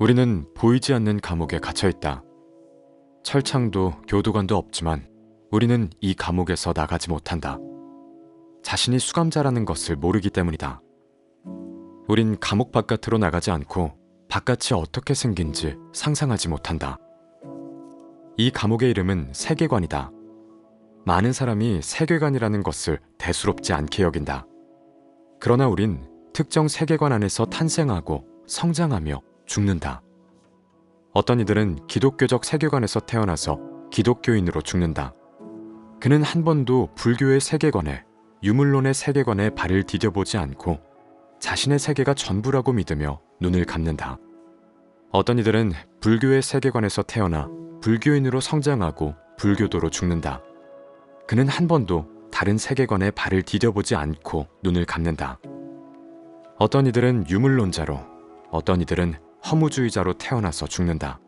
우리는 보이지 않는 감옥에 갇혀 있다. 철창도 교도관도 없지만 우리는 이 감옥에서 나가지 못한다. 자신이 수감자라는 것을 모르기 때문이다. 우린 감옥 바깥으로 나가지 않고 바깥이 어떻게 생긴지 상상하지 못한다. 이 감옥의 이름은 세계관이다. 많은 사람이 세계관이라는 것을 대수롭지 않게 여긴다. 그러나 우린 특정 세계관 안에서 탄생하고 성장하며 죽는다. 어떤 이들은 기독교적 세계관에서 태어나서 기독교인으로 죽는다. 그는 한 번도 불교의 세계관에, 유물론의 세계관에 발을 디뎌보지 않고 자신의 세계가 전부라고 믿으며 눈을 감는다. 어떤 이들은 불교의 세계관에서 태어나 불교인으로 성장하고 불교도로 죽는다. 그는 한 번도 다른 세계관에 발을 디뎌보지 않고 눈을 감는다. 어떤 이들은 유물론자로, 어떤 이들은 허무주의자로 태어나서 죽는다.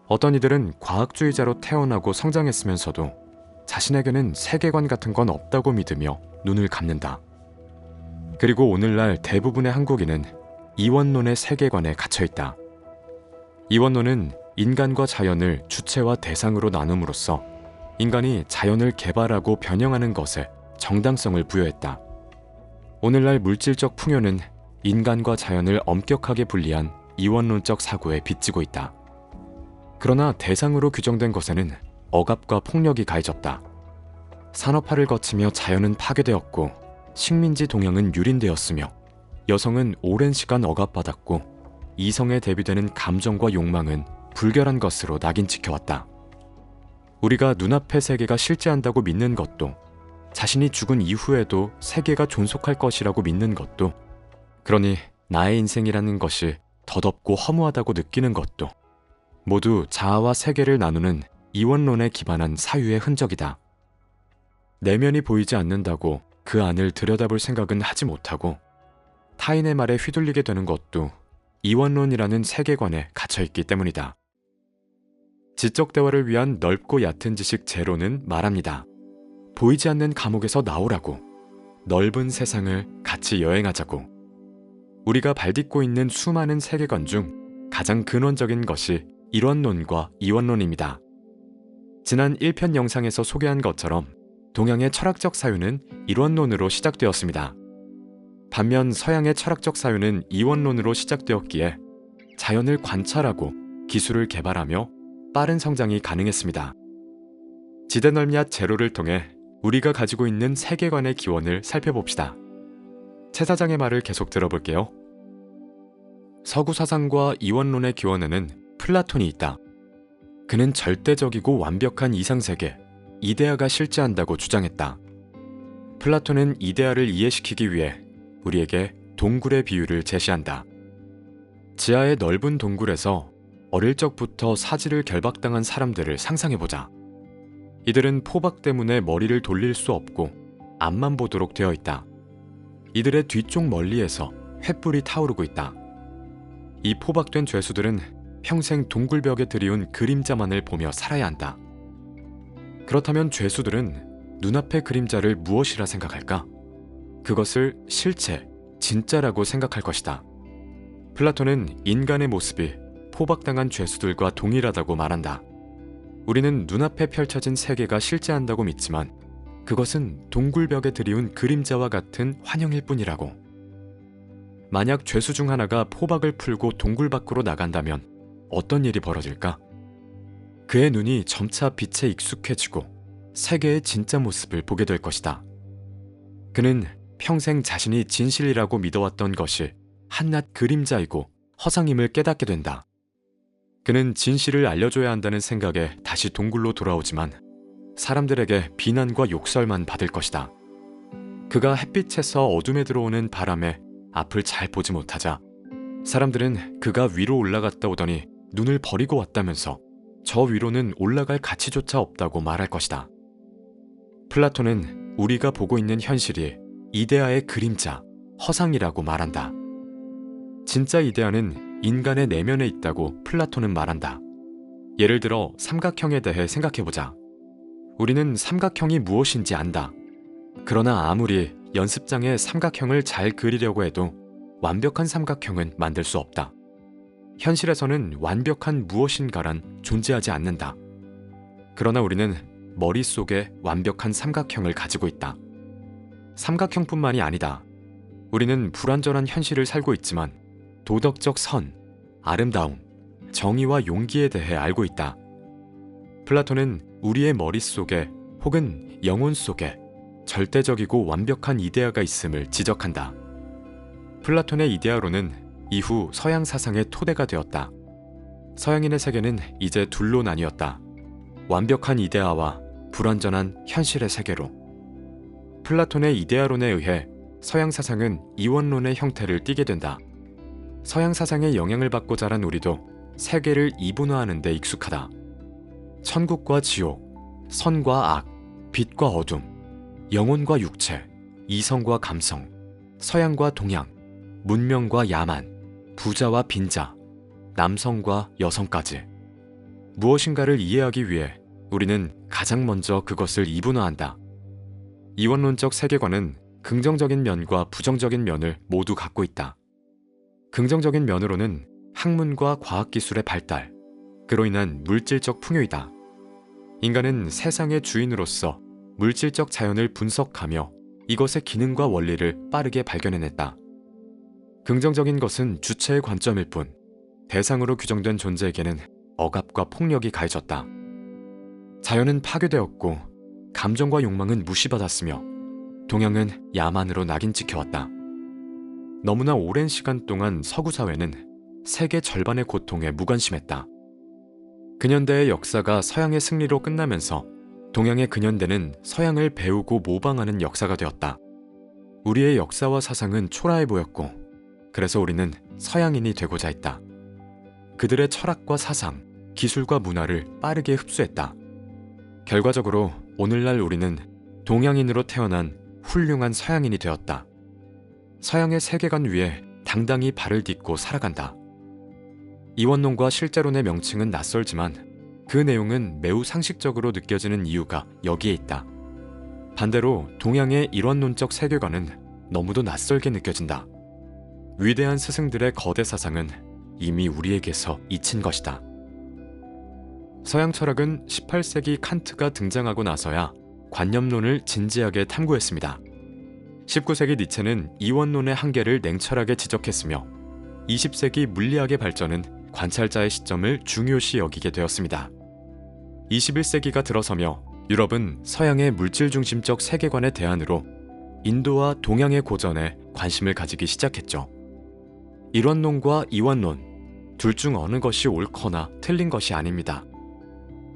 어떤 이들은 과학주의자로 태어나고 성장했으면서도 자신에게는 세계관 같은 건 없다고 믿으며 눈을 감는다. 그리고 오늘날 대부분의 한국인은 이원론의 세계관에 갇혀있다. 이원론은 인간과 자연을 주체와 대상으로 나눔으로써 인간이 자연을 개발하고 변형하는 것에 정당성을 부여했다. 오늘날 물질적 풍요는 인간과 자연을 엄격하게 분리한 이원론적 사고에 빚지고 있다. 그러나 대상으로 규정된 것에는 억압과 폭력이 가해졌다. 산업화를 거치며 자연은 파괴되었고 식민지 동양은 유린되었으며 여성은 오랜 시간 억압받았고 이성에 대비되는 감정과 욕망은 불결한 것으로 낙인 찍혀왔다. 우리가 눈앞의 세계가 실제한다고 믿는 것도, 자신이 죽은 이후에도 세계가 존속할 것이라고 믿는 것도, 그러니 나의 인생이라는 것이 덧없고 허무하다고 느끼는 것도 모두 자아와 세계를 나누는 이원론에 기반한 사유의 흔적이다. 내면이 보이지 않는다고 그 안을 들여다볼 생각은 하지 못하고 타인의 말에 휘둘리게 되는 것도 이원론이라는 세계관에 갇혀있기 때문이다. 지적 대화를 위한 넓고 얕은 지식 제로는 말합니다. 보이지 않는 감옥에서 나오라고, 넓은 세상을 같이 여행하자고. 우리가 발딛고 있는 수많은 세계관 중 가장 근원적인 것이 일원론과 이원론입니다. 지난 1편 영상에서 소개한 것처럼 동양의 철학적 사유는 일원론으로 시작되었습니다. 반면 서양의 철학적 사유는 이원론으로 시작되었기에 자연을 관찰하고 기술을 개발하며 빠른 성장이 가능했습니다. 지대넓이앗 제로를 통해 우리가 가지고 있는 세계관의 기원을 살펴봅시다. 최 사장의 말을 계속 들어볼게요. 서구 사상과 이원론의 기원에는 플라톤이 있다. 그는 절대적이고 완벽한 이상세계, 이데아가 실제한다고 주장했다. 플라톤은 이데아를 이해시키기 위해 우리에게 동굴의 비유를 제시한다. 지하의 넓은 동굴에서 어릴 적부터 사지를 결박당한 사람들을 상상해보자. 이들은 포박 때문에 머리를 돌릴 수 없고 앞만 보도록 되어 있다. 이들의 뒤쪽 멀리에서 횃불이 타오르고 있다. 이 포박된 죄수들은 평생 동굴벽에 들이운 그림자만을 보며 살아야 한다. 그렇다면 죄수들은 눈앞의 그림자를 무엇이라 생각할까? 그것을 실체, 진짜라고 생각할 것이다. 플라톤은 인간의 모습이 포박당한 죄수들과 동일하다고 말한다. 우리는 눈앞에 펼쳐진 세계가 실제한다고 믿지만 그것은 동굴벽에 들이운 그림자와 같은 환영일 뿐이라고. 만약 죄수 중 하나가 포박을 풀고 동굴 밖으로 나간다면 어떤 일이 벌어질까? 그의 눈이 점차 빛에 익숙해지고 세계의 진짜 모습을 보게 될 것이다. 그는 평생 자신이 진실이라고 믿어왔던 것이 한낱 그림자이고 허상임을 깨닫게 된다. 그는 진실을 알려줘야 한다는 생각에 다시 동굴로 돌아오지만 사람들에게 비난과 욕설만 받을 것이다. 그가 햇빛에서 어둠에 들어오는 바람에 앞을 잘 보지 못하자 사람들은 그가 위로 올라갔다 오더니 눈을 버리고 왔다면서 저 위로는 올라갈 가치조차 없다고 말할 것이다. 플라톤은 우리가 보고 있는 현실이 이데아의 그림자, 허상이라고 말한다. 진짜 이데아는 인간의 내면에 있다고 플라톤은 말한다. 예를 들어 삼각형에 대해 생각해보자. 우리는 삼각형이 무엇인지 안다. 그러나 아무리 연습장에 삼각형을 잘 그리려고 해도 완벽한 삼각형은 만들 수 없다. 현실에서는 완벽한 무엇인가란 존재하지 않는다. 그러나 우리는 머릿속에 완벽한 삼각형을 가지고 있다. 삼각형뿐만이 아니다. 우리는 불완전한 현실을 살고 있지만 도덕적 선, 아름다움, 정의와 용기에 대해 알고 있다. 플라톤은 우리의 머릿속에 혹은 영혼 속에 절대적이고 완벽한 이데아가 있음을 지적한다. 플라톤의 이데아론은 이후 서양 사상의 토대가 되었다. 서양인의 세계는 이제 둘로 나뉘었다. 완벽한 이데아와 불완전한 현실의 세계로. 플라톤의 이데아론에 의해 서양 사상은 이원론의 형태를 띠게 된다. 서양 사상의 영향을 받고 자란 우리도 세계를 이분화하는 데 익숙하다. 천국과 지옥, 선과 악, 빛과 어둠, 영혼과 육체, 이성과 감성, 서양과 동양, 문명과 야만, 부자와 빈자, 남성과 여성까지. 무엇인가를 이해하기 위해 우리는 가장 먼저 그것을 이분화한다. 이원론적 세계관은 긍정적인 면과 부정적인 면을 모두 갖고 있다. 긍정적인 면으로는 학문과 과학기술의 발달, 그로 인한 물질적 풍요이다. 인간은 세상의 주인으로서 물질적 자연을 분석하며 이것의 기능과 원리를 빠르게 발견해냈다. 긍정적인 것은 주체의 관점일 뿐, 대상으로 규정된 존재에게는 억압과 폭력이 가해졌다. 자연은 파괴되었고 감정과 욕망은 무시받았으며 동양은 야만으로 낙인 찍혀왔다. 너무나 오랜 시간 동안 서구 사회는 세계 절반의 고통에 무관심했다. 근현대의 역사가 서양의 승리로 끝나면서 동양의 근현대는 서양을 배우고 모방하는 역사가 되었다. 우리의 역사와 사상은 초라해 보였고 그래서 우리는 서양인이 되고자 했다. 그들의 철학과 사상, 기술과 문화를 빠르게 흡수했다. 결과적으로 오늘날 우리는 동양인으로 태어난 훌륭한 서양인이 되었다. 서양의 세계관 위에 당당히 발을 딛고 살아간다. 이원론과 실제론의 명칭은 낯설지만 그 내용은 매우 상식적으로 느껴지는 이유가 여기에 있다. 반대로 동양의 이원론적 세계관은 너무도 낯설게 느껴진다. 위대한 스승들의 거대 사상은 이미 우리에게서 잊힌 것이다. 서양 철학은 18세기 칸트가 등장하고 나서야 관념론을 진지하게 탐구했습니다. 19세기 니체는 이원론의 한계를 냉철하게 지적했으며 20세기 물리학의 발전은 관찰자의 시점을 중요시 여기게 되었습니다. 21세기가 들어서며 유럽은 서양의 물질 중심적 세계관의 대안으로 인도와 동양의 고전에 관심을 가지기 시작했죠. 일원론과 이원론, 둘 중 어느 것이 옳거나 틀린 것이 아닙니다.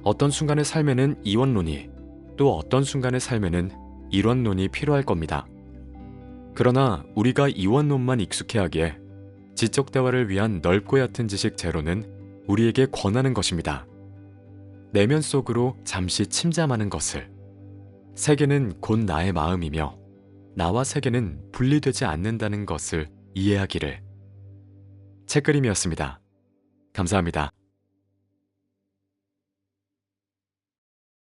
어떤 순간의 삶에는 이원론이, 또 어떤 순간의 삶에는 일원론이 필요할 겁니다. 그러나 우리가 이원론만 익숙해하기에 지적 대화를 위한 넓고 얕은 지식 제로는 우리에게 권하는 것입니다. 내면 속으로 잠시 침잠하는 것을. 세계는 곧 나의 마음이며 나와 세계는 분리되지 않는다는 것을 이해하기를. 책그림이었습니다. 감사합니다.